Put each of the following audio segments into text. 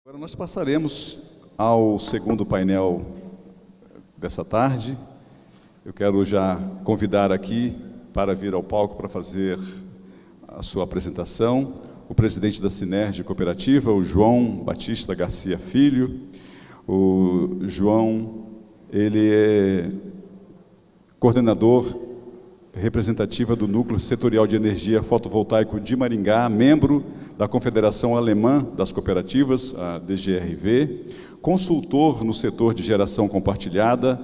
Agora nós passaremos ao segundo painel dessa tarde. Eu quero já convidar aqui para vir ao palco para fazer a sua apresentação o presidente da Sinerge Cooperativa, o João Batista Garcia Filho. O João, ele é coordenador representativa do Núcleo Setorial de Energia Fotovoltaico de Maringá, membro da Confederação Alemã das Cooperativas, a DGRV, consultor no setor de geração compartilhada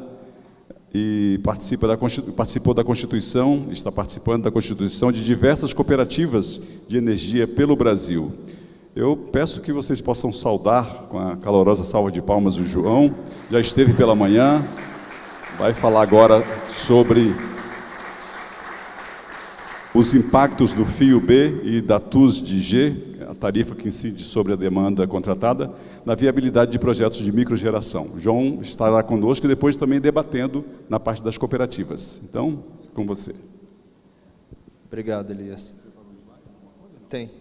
e participou da Constituição, está participando da Constituição de diversas cooperativas de energia pelo Brasil. Eu peço que vocês possam saudar com a calorosa salva de palmas o João, já esteve pela manhã, vai falar agora sobre os impactos do fio B e da TUS de G, a tarifa que incide sobre a demanda contratada, na viabilidade de projetos de microgeração. O João estará conosco e depois também debatendo na parte das cooperativas. Então, com você. Obrigado, Elias. Tem.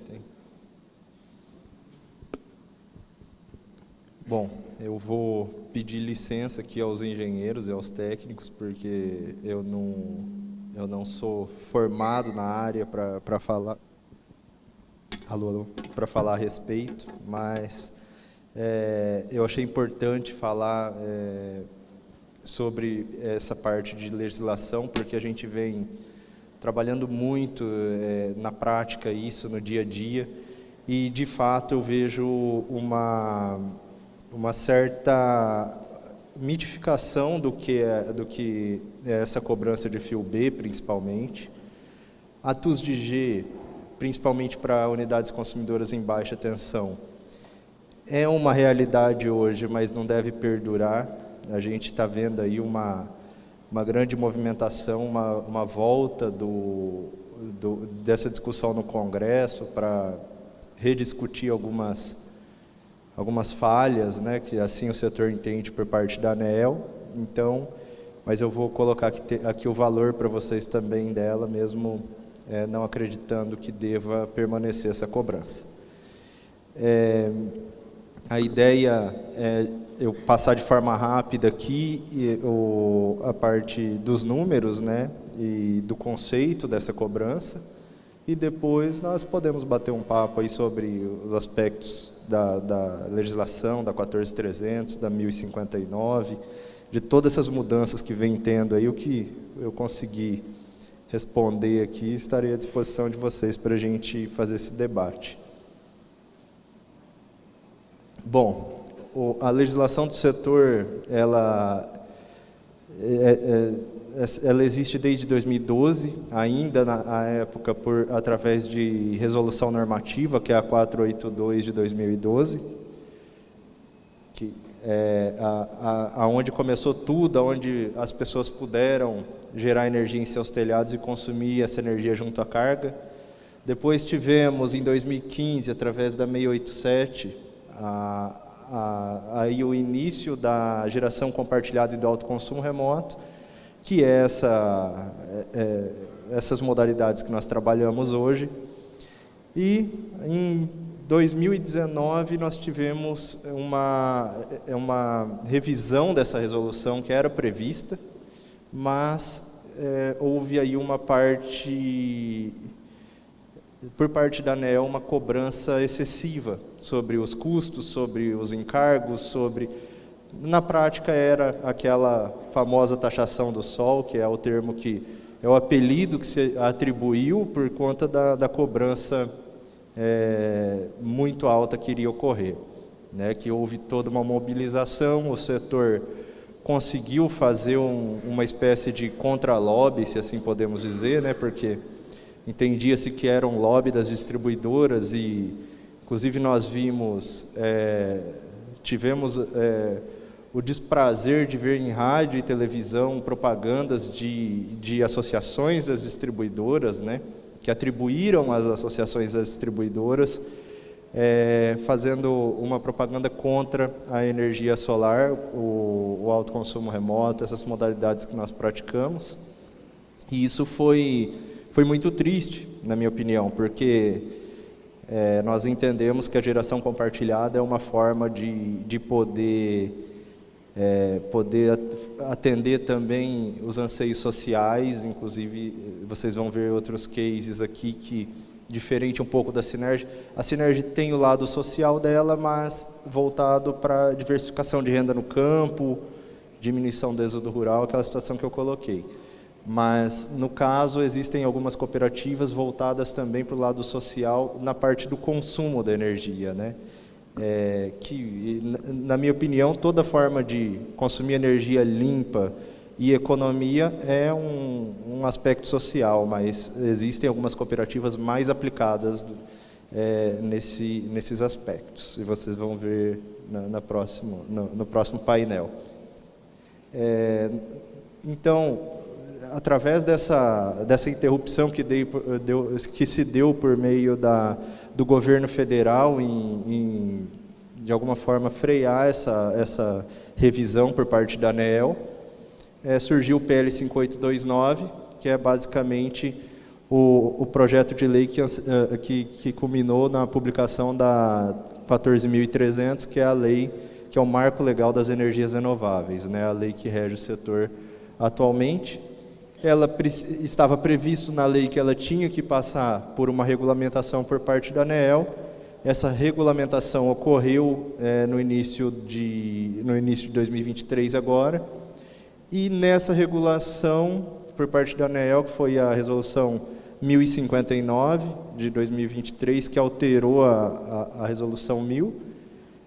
Bom, eu vou pedir licença aqui aos engenheiros e aos técnicos, porque eu não sou formado na área para falar. Alô, para falar a respeito, mas eu achei importante falar sobre essa parte de legislação, porque a gente vem trabalhando muito na prática isso no dia a dia, e de fato eu vejo uma certa mitificação do que é essa cobrança de fio B, principalmente. A TUS de G, principalmente para unidades consumidoras em baixa tensão, é uma realidade hoje, mas não deve perdurar. A gente está vendo aí uma grande movimentação, uma volta dessa discussão no Congresso para rediscutir algumas falhas, né, que assim o setor entende por parte da ANEEL. Então, mas eu vou colocar aqui o valor para vocês também dela, mesmo não acreditando que deva permanecer essa cobrança. A ideia é eu passar de forma rápida aqui a parte dos números, né, e do conceito dessa cobrança, e depois nós podemos bater um papo aí sobre os aspectos da legislação, da 14.300, da 1059, de todas essas mudanças que vem tendo aí. O que eu consegui responder aqui, estarei à disposição de vocês para a gente fazer esse debate. Bom, a legislação do setor, ela existe desde 2012, ainda na época através de resolução normativa, que é a 482 de 2012, que aonde começou tudo, aonde as pessoas puderam gerar energia em seus telhados e consumir essa energia junto à carga. Depois tivemos, em 2015, através da 687, aí o início da geração compartilhada e do autoconsumo remoto, que é essas modalidades que nós trabalhamos hoje. E em 2019 nós tivemos uma revisão dessa resolução que era prevista, mas houve aí uma parte, por parte da ANEEL, uma cobrança excessiva sobre os custos, sobre os encargos, na prática era aquela famosa taxação do sol, que é o termo é o apelido que se atribuiu por conta da cobrança muito alta que iria ocorrer, né? Que houve toda uma mobilização, o setor conseguiu fazer uma espécie de contra-lobby, se assim podemos dizer, né? Porque entendia-se que era um lobby das distribuidoras, e inclusive nós tivemos o desprazer de ver em rádio e televisão propagandas de associações das distribuidoras, né, que atribuíram às associações das distribuidoras, fazendo uma propaganda contra a energia solar, o autoconsumo remoto, essas modalidades que nós praticamos. E isso foi muito triste, na minha opinião, porque Nós entendemos que a geração compartilhada é uma forma de poder atender também os anseios sociais. Inclusive, vocês vão ver outros cases aqui que, diferente um pouco da Synergy, a Synergy tem o lado social dela, mas voltado para diversificação de renda no campo, diminuição do êxodo rural, aquela situação que eu coloquei. Mas, no caso, existem algumas cooperativas voltadas também para o lado social, na parte do consumo da energia, né? Que, na minha opinião, toda forma de consumir energia limpa e economia é um aspecto social, mas existem algumas cooperativas mais aplicadas nesses aspectos, e vocês vão ver no próximo painel. Então, através dessa interrupção que se deu por meio do governo federal em de alguma forma frear essa revisão por parte da ANEEL, surgiu o PL 5829, que é basicamente o projeto de lei que culminou na publicação da 14.300, que é a lei, que é o marco legal das energias renováveis, né, a lei que rege o setor atualmente. Ela estava previsto na lei que ela tinha que passar por uma regulamentação por parte da ANEEL. Essa regulamentação ocorreu no início de 2023 agora, e nessa regulação por parte da ANEEL, que foi a resolução 1059 de 2023, que alterou a resolução 1000,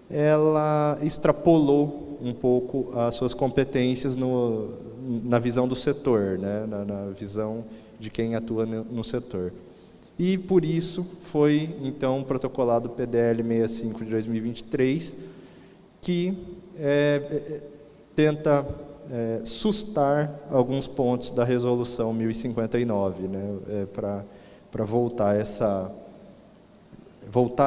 ela extrapolou um pouco as suas competências na visão do setor, né? na visão de quem atua no setor. E, por isso, foi, então, protocolado o PDL 65 de 2023, que tenta sustar alguns pontos da resolução 1059, né? Para voltar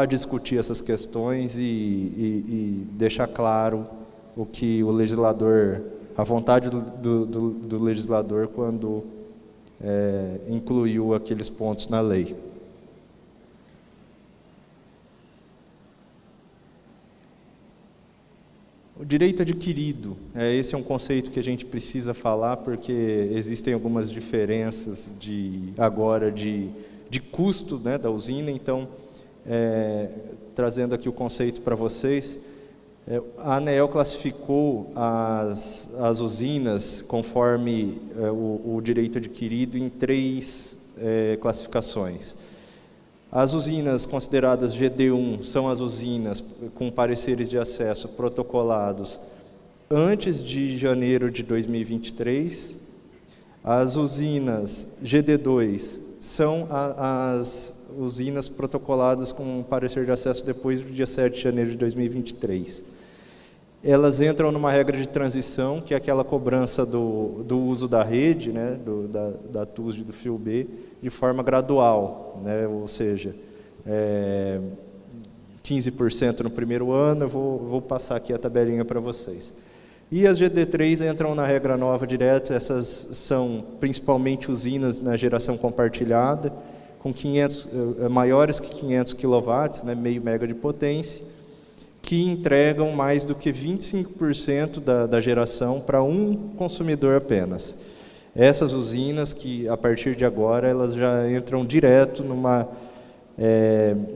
a discutir essas questões e deixar claro o que o legislador, a vontade do legislador quando incluiu aqueles pontos na lei. O direito adquirido, esse é um conceito que a gente precisa falar, porque existem algumas diferenças agora de custo, né, da usina. Então, trazendo aqui o conceito para vocês, a ANEEL classificou as usinas conforme o direito adquirido em 3 classificações. As usinas consideradas GD1 são as usinas com pareceres de acesso protocolados antes de janeiro de 2023. As usinas GD2 são as usinas protocoladas com parecer de acesso depois do dia 7 de janeiro de 2023. Elas entram numa regra de transição, que é aquela cobrança do uso da rede, né, da TUSD e do FIUB, de forma gradual, né, ou seja, 15% no primeiro ano. Eu vou passar aqui a tabelinha para vocês. E as GD3 entram na regra nova direto. Essas são principalmente usinas na geração compartilhada, com maiores que 500 kW, né, meio mega de potência, que entregam mais do que 25% da geração para um consumidor apenas. Essas usinas que, a partir de agora, elas já entram direto numa...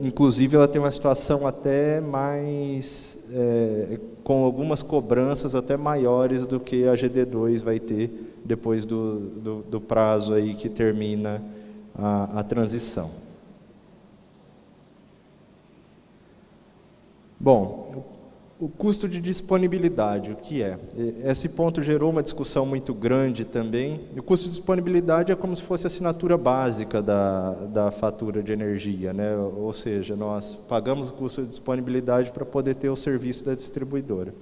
inclusive, ela tem uma situação até mais... com algumas cobranças até maiores do que a GD2 vai ter depois do prazo aí que termina a transição. Bom, o custo de disponibilidade, o que é? Esse ponto gerou uma discussão muito grande também. O custo de disponibilidade é como se fosse a assinatura básica da fatura de energia, né? Ou seja, nós pagamos o custo de disponibilidade para poder ter o serviço da distribuidora.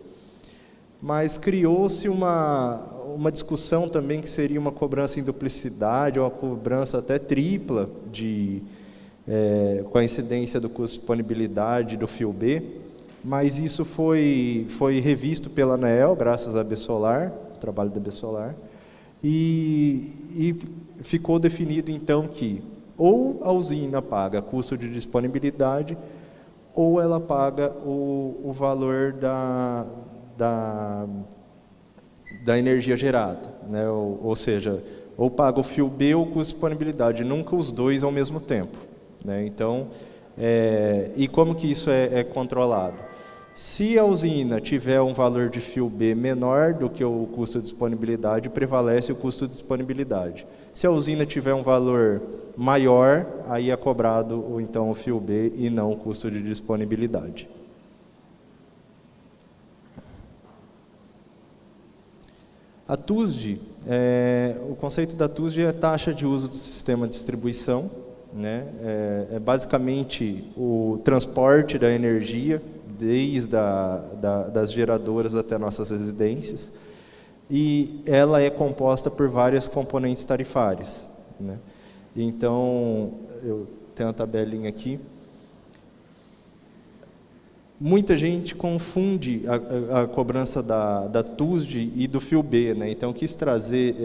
Mas criou-se uma discussão também que seria uma cobrança em duplicidade, ou uma cobrança até tripla com a incidência do custo de disponibilidade do FIUB. Mas isso foi revisto pela ANEEL, graças à Besolar, o trabalho da Besolar, e ficou definido, então, que Ou a usina paga custo de disponibilidade, ou ela paga o valor da energia gerada, né? Ou seja, ou paga o fio B ou o custo de disponibilidade, nunca os dois ao mesmo tempo, né? Então, e como que isso é controlado? Se a usina tiver um valor de fio B menor do que o custo de disponibilidade, prevalece o custo de disponibilidade. Se a usina tiver um valor maior, aí é cobrado então o fio B e não o custo de disponibilidade. A TUSD, o conceito da TUSD é taxa de uso do sistema de distribuição, né? É basicamente o transporte da energia, desde das geradoras até nossas residências, e ela é composta por várias componentes tarifárias, né? Então, eu tenho uma tabelinha aqui. Muita gente confunde a cobrança da TUSD e do fio B, né? Então, eu quis trazer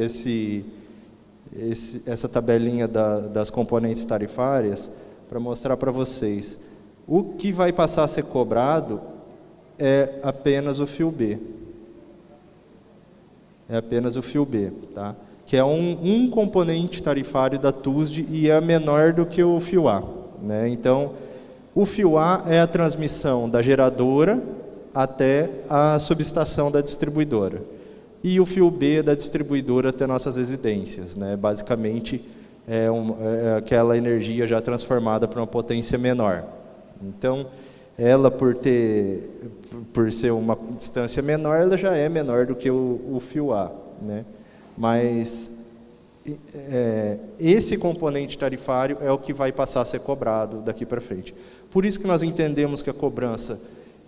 essa tabelinha das componentes tarifárias para mostrar para vocês. O que vai passar a ser cobrado é apenas o fio B. É apenas o fio B, tá? Que é um componente tarifário da TUSD e é menor do que o fio A, né? Então, o fio A é a transmissão da geradora até a subestação da distribuidora. E o fio B é da distribuidora até nossas residências, né? Basicamente, é aquela energia já transformada para uma potência menor. Então, ela por ser uma distância menor, ela já é menor do que o fio A, né? Mas esse componente tarifário é o que vai passar a ser cobrado daqui para frente. Por isso que nós entendemos que a cobrança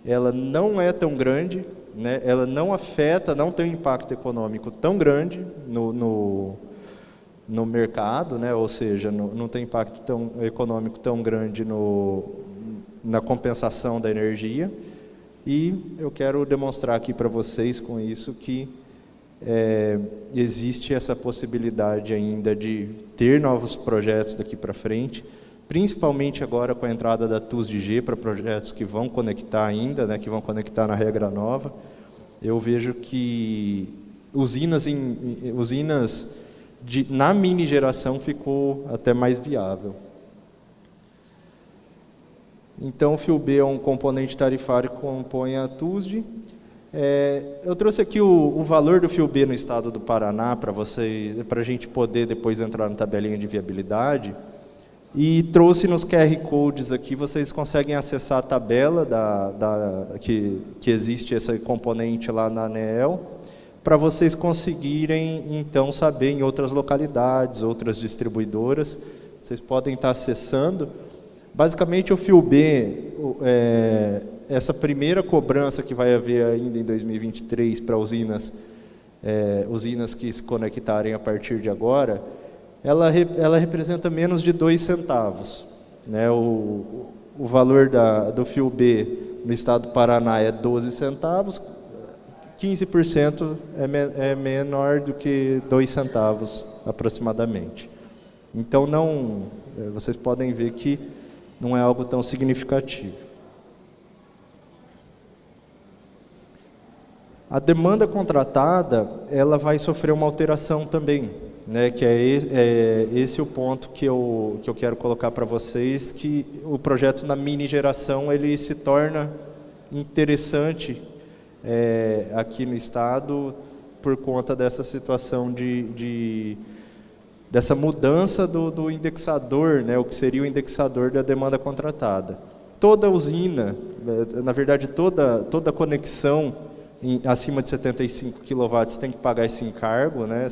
ela não é tão grande, né? Ela não afeta, não tem um impacto econômico tão grande no mercado, né? Ou seja, não tem impacto econômico tão grande na compensação da energia, e eu quero demonstrar aqui para vocês com isso que existe essa possibilidade ainda de ter novos projetos daqui para frente, principalmente agora com a entrada da TUSD-G para projetos que vão conectar ainda, né, que vão conectar na regra nova. Eu vejo que usinas na mini geração ficou até mais viável. Então, o fio B é um componente tarifário que compõe a TUSD. Eu trouxe aqui o valor do fio B no estado do Paraná para a gente poder depois entrar na tabelinha de viabilidade. E trouxe nos QR Codes aqui, vocês conseguem acessar a tabela que existe esse componente lá na ANEEL, para vocês conseguirem, então, saber em outras localidades, outras distribuidoras. Vocês podem estar acessando. Basicamente, o fio B, essa primeira cobrança que vai haver ainda em 2023 para usinas que se conectarem a partir de agora, ela representa menos de 2 centavos. Né? O valor do fio B no estado do Paraná é 12 centavos, 15% é menor do que 2 centavos aproximadamente. Então, vocês podem ver que não é algo tão significativo. A demanda contratada, ela vai sofrer uma alteração também, né, que é esse o ponto que eu quero colocar para vocês, que o projeto na mini geração ele se torna interessante aqui no estado por conta dessa situação dessa mudança do indexador, né, o que seria o indexador da demanda contratada. Toda usina, na verdade toda conexão acima de 75 kW tem que pagar esse encargo, né,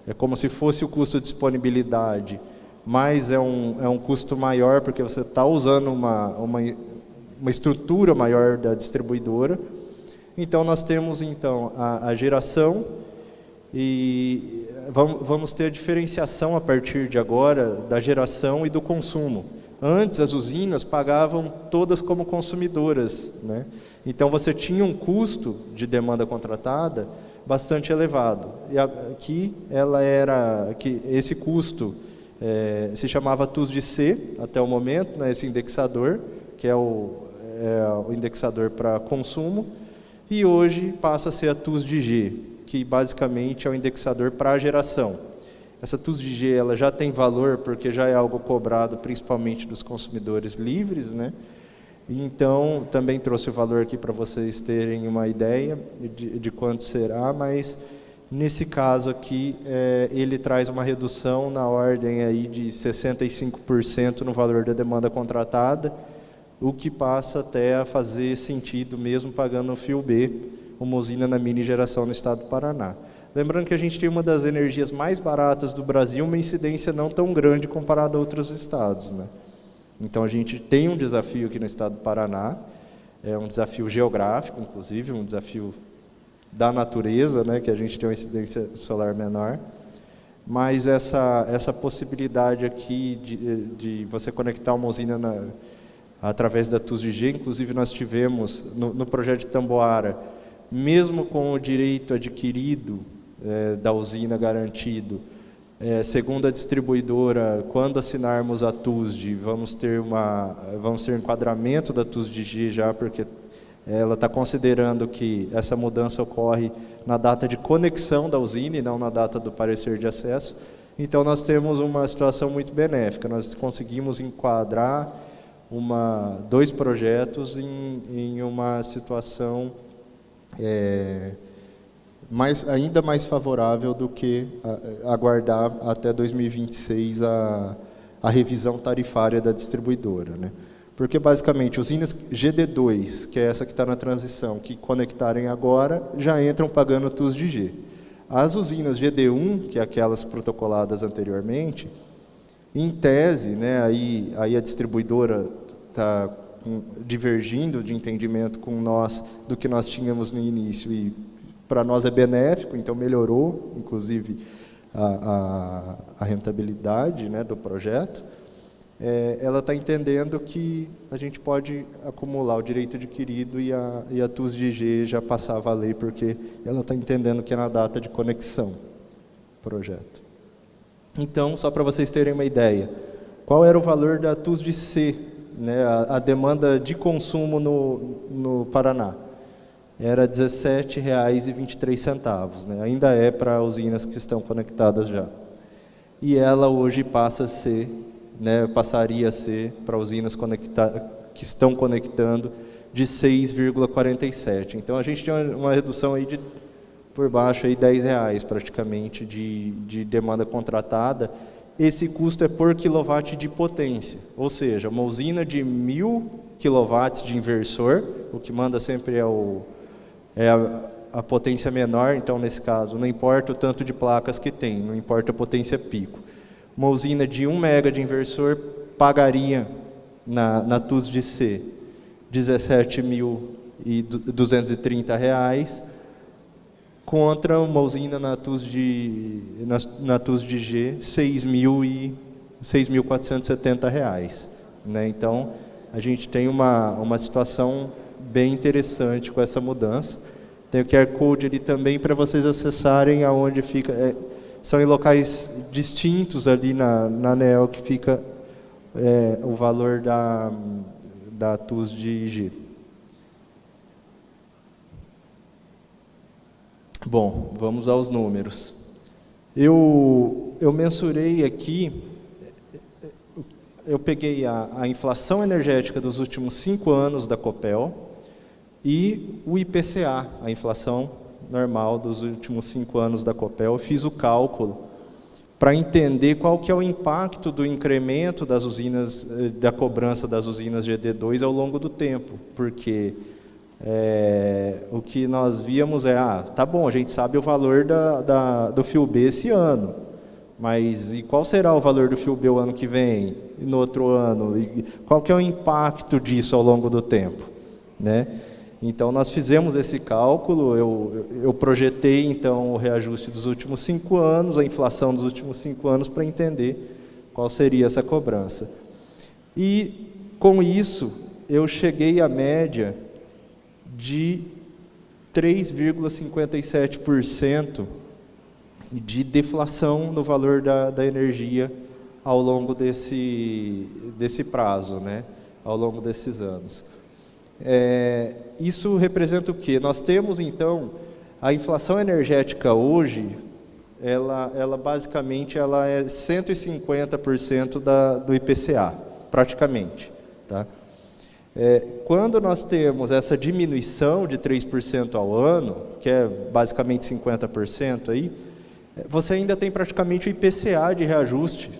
é como se fosse o custo de disponibilidade, mas é um custo maior porque você está usando uma estrutura maior da distribuidora. Então, nós temos então a geração e vamos ter a diferenciação a partir de agora da geração e do consumo. Antes, as usinas pagavam todas como consumidoras, né? Então, você tinha um custo de demanda contratada bastante elevado. E aqui esse custo se chamava TUSD-C até o momento, né, esse indexador, que é o indexador para consumo, e hoje passa a ser a TUSD-G, que basicamente é o indexador para geração. Essa TUSD-G ela já tem valor porque já é algo cobrado principalmente dos consumidores livres, né? Então, também trouxe o valor aqui para vocês terem uma ideia de quanto será, mas nesse caso aqui, ele traz uma redução na ordem aí de 65% no valor da demanda contratada, o que passa até a fazer sentido mesmo pagando o fio B, uma usina na mini geração no estado do Paraná. Lembrando que a gente tem uma das energias mais baratas do Brasil, uma incidência não tão grande comparada a outros estados, né? Então, a gente tem um desafio aqui no estado do Paraná, é um desafio geográfico, inclusive, um desafio da natureza, né, que a gente tem uma incidência solar menor, mas essa possibilidade aqui de você conectar uma usina através da TUSD-G, inclusive nós tivemos no projeto de Tamboara, mesmo com o direito adquirido da usina garantido, segundo a distribuidora, quando assinarmos a TUSD, vamos ter enquadramento da TUSD-G já, porque ela está considerando que essa mudança ocorre na data de conexão da usina e não na data do parecer de acesso. Então, nós temos uma situação muito benéfica. Nós conseguimos enquadrar dois projetos em uma situação ainda mais favorável do que aguardar até 2026 a revisão tarifária da distribuidora, né? Porque, basicamente, usinas GD2, que é essa que está na transição, que conectarem agora, já entram pagando TUSD-G. As usinas GD1, que é aquelas protocoladas anteriormente, em tese, né, aí a distribuidora está divergindo de entendimento com nós do que nós tínhamos no início, e para nós é benéfico, então melhorou, inclusive, a rentabilidade, né, do projeto. Ela está entendendo que a gente pode acumular o direito adquirido e a TUSD-G já passar a valer, porque ela está entendendo que é na data de conexão do projeto. Então, só para vocês terem uma ideia, qual era o valor da TUSD-C, né, a demanda de consumo no Paraná? Era R$ 17,23, né? Ainda é para usinas que estão conectadas já. E ela hoje passaria a ser para usinas que estão conectando de 6,47. Então, a gente tem uma redução aí por baixo aí R$10 praticamente de demanda contratada. Esse custo é por quilowatt de potência, ou seja, uma usina de 1.000 quilowatts de inversor, o que manda sempre a potência menor, então, nesse caso, não importa o tanto de placas que tem, não importa a potência pico. Uma usina de 1 mega de inversor pagaria na TUSD-C R$ 17.230, contra uma usina na TUSD-G R$ 6.470, né? Então, a gente tem uma situação bem interessante com essa mudança. Tem o QR Code ali também para vocês acessarem aonde fica. São em locais distintos ali na ANEEL que fica o valor da TUSD-G. Bom, vamos aos números. Eu mensurei aqui, eu peguei a inflação energética dos últimos 5 anos da Copel e o IPCA, a inflação normal dos últimos 5 anos da Copel. Eu fiz o cálculo para entender qual que é o impacto do incremento das usinas, da cobrança das usinas GD2 ao longo do tempo, porque o que nós víamos tá bom, a gente sabe o valor do fio B esse ano, mas e qual será o valor do fio B o ano que vem, e no outro ano, e qual que é o impacto disso ao longo do tempo, né? Então, nós fizemos esse cálculo, eu projetei, então, o reajuste dos últimos 5 anos, a inflação dos últimos 5 anos, para entender qual seria essa cobrança. E, com isso, eu cheguei à média de 3,57% de deflação no valor da energia ao longo desse prazo, né? Ao longo desses anos. Isso representa o quê? Nós temos, então, a inflação energética hoje, ela basicamente ela é 150% do IPCA, praticamente. Tá? Quando nós temos essa diminuição de 3% ao ano, que é basicamente 50% aí, você ainda tem praticamente o IPCA de reajuste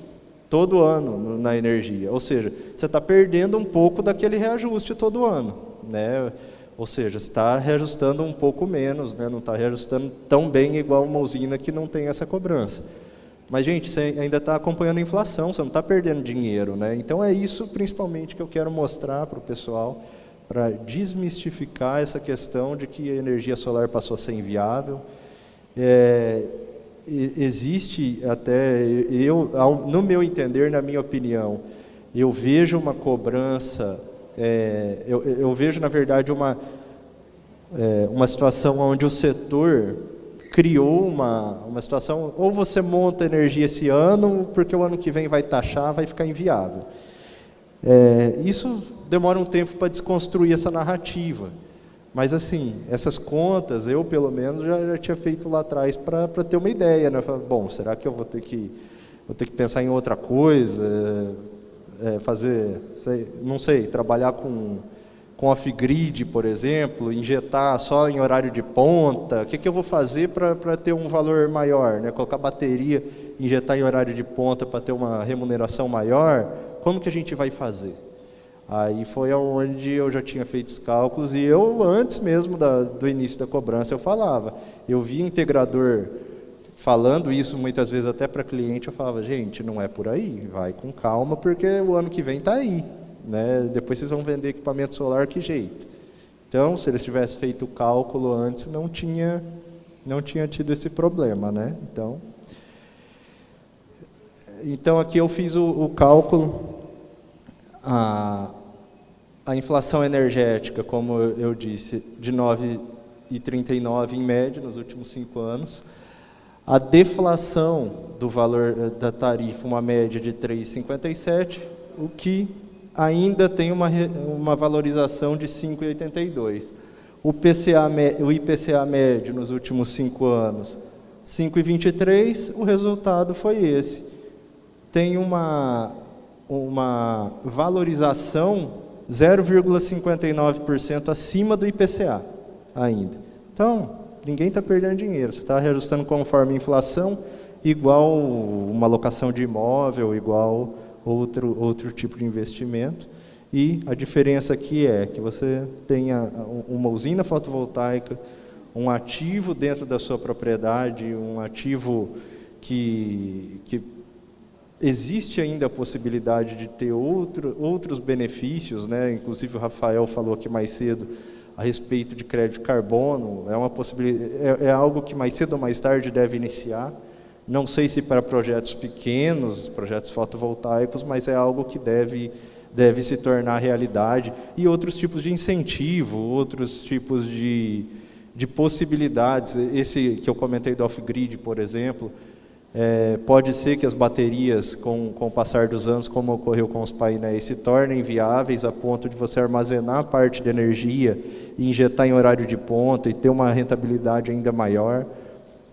todo ano na energia. Ou seja, você está perdendo um pouco daquele reajuste todo ano, né? Ou seja, você está reajustando um pouco menos, né? Não está reajustando tão bem igual uma usina que não tem essa cobrança. Mas, gente, você ainda está acompanhando a inflação, você não está perdendo dinheiro, né? Então, é isso principalmente que eu quero mostrar para o pessoal, para desmistificar essa questão de que a energia solar passou a ser inviável. Existe até, no meu entender, na minha opinião, eu vejo uma cobrança, eu vejo, na verdade, uma situação onde o setor criou uma situação, ou você monta energia esse ano, porque o ano que vem vai taxar, vai ficar inviável. Isso demora um tempo para desconstruir essa narrativa. Mas, assim, essas contas, eu, pelo menos, já tinha feito lá atrás para ter uma ideia, né? Bom, será que eu vou ter que pensar em outra coisa, fazer, não sei, trabalhar com off-grid, por exemplo, injetar só em horário de ponta? O que eu vou fazer para ter um valor maior, né? Colocar bateria, injetar em horário de ponta para ter uma remuneração maior? Como que a gente vai fazer? Aí foi onde eu já tinha feito os cálculos, e eu, antes mesmo do início da cobrança, eu falava. Eu vi integrador falando isso muitas vezes até para cliente, eu falava, gente, não é por aí, vai com calma, porque o ano que vem está aí, né? Depois vocês vão vender equipamento solar, que jeito? Então, se eles tivessem feito o cálculo antes, não tinha tido esse problema, né? Então aqui eu fiz o cálculo. A inflação energética, como eu disse, de 9,39 em média nos últimos 5 anos. A deflação do valor da tarifa, uma média de 3,57, o que ainda tem uma valorização de 5,82. O IPCA médio nos últimos 5 anos, 5,23, o resultado foi esse. Tem uma valorização 0,59% acima do IPCA ainda. Então, ninguém está perdendo dinheiro, você está reajustando conforme a inflação, igual uma locação de imóvel, igual outro tipo de investimento. E a diferença aqui é que você tenha uma usina fotovoltaica, um ativo dentro da sua propriedade, um ativo que existe ainda a possibilidade de ter outros benefícios, né? Inclusive o Rafael falou aqui mais cedo a respeito de crédito de carbono, é uma possibilidade, é algo que mais cedo ou mais tarde deve iniciar. Não sei se para projetos pequenos, projetos fotovoltaicos, mas é algo que deve se tornar realidade. E outros tipos de incentivo, outros tipos de possibilidades. Esse que eu comentei do off-grid, por exemplo, pode ser que as baterias, com o passar dos anos, como ocorreu com os painéis, se tornem viáveis a ponto de você armazenar parte de energia e injetar em horário de ponta e ter uma rentabilidade ainda maior.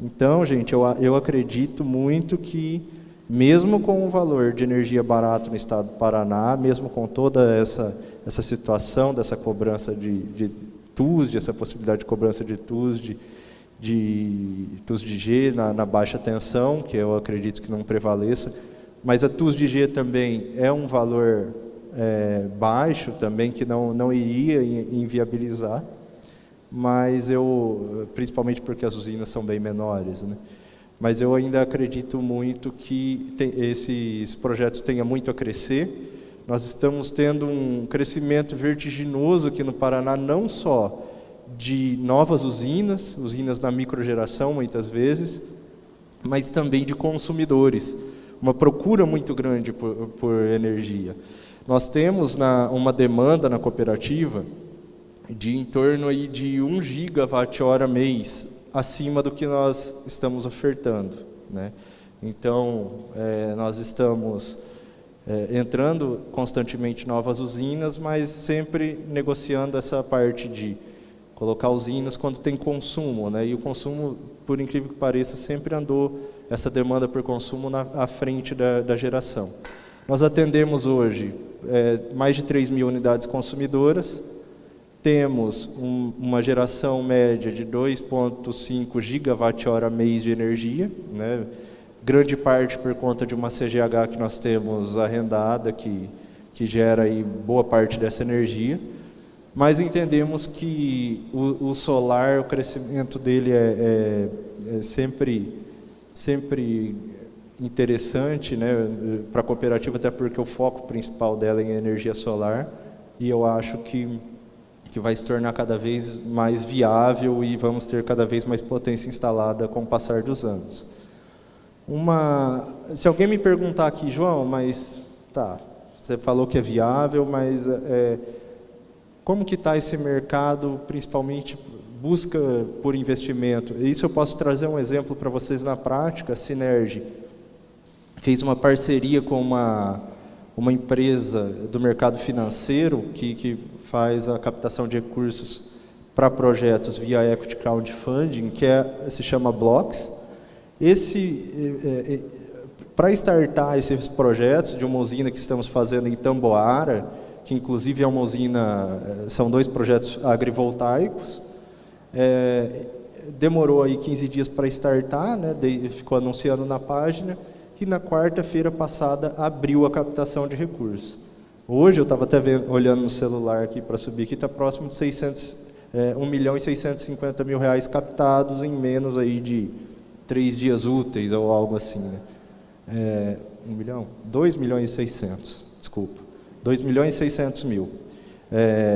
Então, gente, eu acredito muito que, mesmo com o valor de energia barato no estado do Paraná, mesmo com toda essa situação dessa cobrança de TUSD, essa possibilidade de cobrança de TUSD, de TUSD-G na baixa tensão, que eu acredito que não prevaleça, mas a TUSD-G também é um valor baixo, também que não iria inviabilizar, mas principalmente porque as usinas são bem menores, né? Mas eu ainda acredito muito que esses projetos tenham muito a crescer. Nós estamos tendo um crescimento vertiginoso aqui no Paraná, não só de novas usinas na microgeração muitas vezes, mas também de consumidores, uma procura muito grande por energia. Nós temos uma demanda na cooperativa de em torno aí de 1 gigawatt-hora mês, acima do que nós estamos ofertando, né? Então, nós estamos entrando constantemente em novas usinas, mas sempre negociando essa parte de colocar usinas quando tem consumo, né? E o consumo, por incrível que pareça, sempre andou essa demanda por consumo à frente da geração. Nós atendemos hoje mais de 3 mil unidades consumidoras, temos uma geração média de 2,5 gigawatt-hora mês de energia, né? Grande parte por conta de uma CGH que nós temos arrendada, que gera aí boa parte dessa energia, mas entendemos que o solar, o crescimento dele é sempre interessante, né, para a cooperativa, até porque o foco principal dela é em energia solar, e eu acho que vai se tornar cada vez mais viável e vamos ter cada vez mais potência instalada com o passar dos anos. Se alguém me perguntar aqui, João, mas tá, você falou que é viável, mas como que está esse mercado, principalmente busca por investimento? Isso eu posso trazer um exemplo para vocês na prática. A Sinergy fez uma parceria com uma empresa do mercado financeiro que faz a captação de recursos para projetos via Equity Crowdfunding, que se chama Blocks. Para startar esses projetos de uma usina que estamos fazendo em Tamboara, que inclusive é uma usina, são 2 projetos agrivoltaicos, demorou aí 15 dias para startar, né, ficou anunciando na página, e na quarta-feira passada abriu a captação de recursos. Hoje eu estava até olhando no celular aqui para subir, que está próximo de 1.650.000 reais captados em menos aí de 3 dias úteis ou algo assim, né? 2.600.000, desculpa, 2.600.000.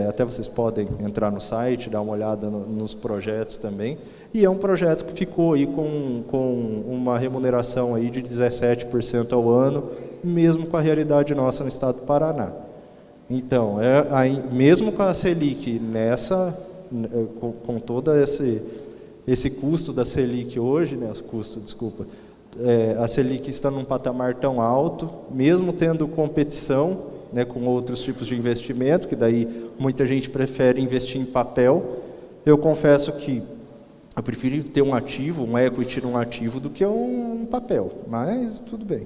Até vocês podem entrar no site, dar uma olhada nos projetos também. E é um projeto que ficou aí com uma remuneração aí de 17% ao ano, mesmo com a realidade nossa no estado do Paraná. Então, mesmo com a Selic com todo esse custo da Selic hoje, né, a Selic está num patamar tão alto, mesmo tendo competição, né, com outros tipos de investimento, que daí muita gente prefere investir em papel. Eu confesso que eu prefiro ter um ativo, um equity num ativo, do que um papel, mas tudo bem.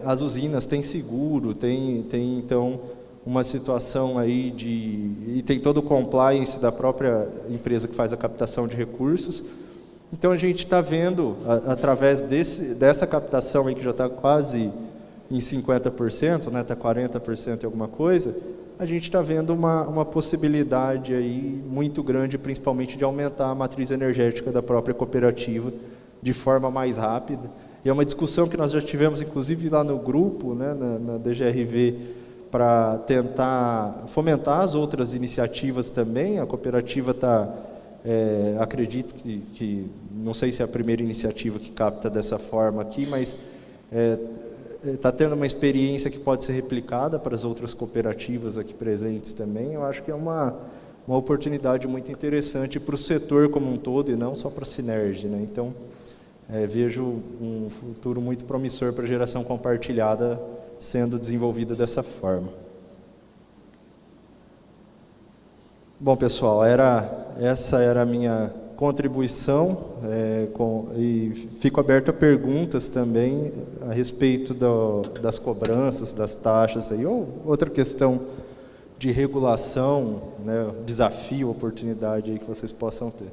As usinas têm seguro, tem então uma situação aí e tem todo o compliance da própria empresa que faz a captação de recursos. Então a gente está vendo, através dessa captação aí que já está quase em 50%, né, está 40% e alguma coisa, a gente está vendo uma possibilidade aí muito grande, principalmente de aumentar a matriz energética da própria cooperativa de forma mais rápida. E é uma discussão que nós já tivemos, inclusive, lá no grupo, né, na DGRV, para tentar fomentar as outras iniciativas também. A cooperativa está, acredito que, não sei se é a primeira iniciativa que capta dessa forma aqui, mas está tendo uma experiência que pode ser replicada para as outras cooperativas aqui presentes também. Eu acho que é uma oportunidade muito interessante para o setor como um todo e não só para a Sinergy, né? Então, vejo um futuro muito promissor para a geração compartilhada sendo desenvolvida dessa forma. Bom, pessoal, essa era a minha contribuição, e fico aberto a perguntas também a respeito das cobranças, das taxas, aí, ou outra questão de regulação, né, desafio, oportunidade aí que vocês possam ter.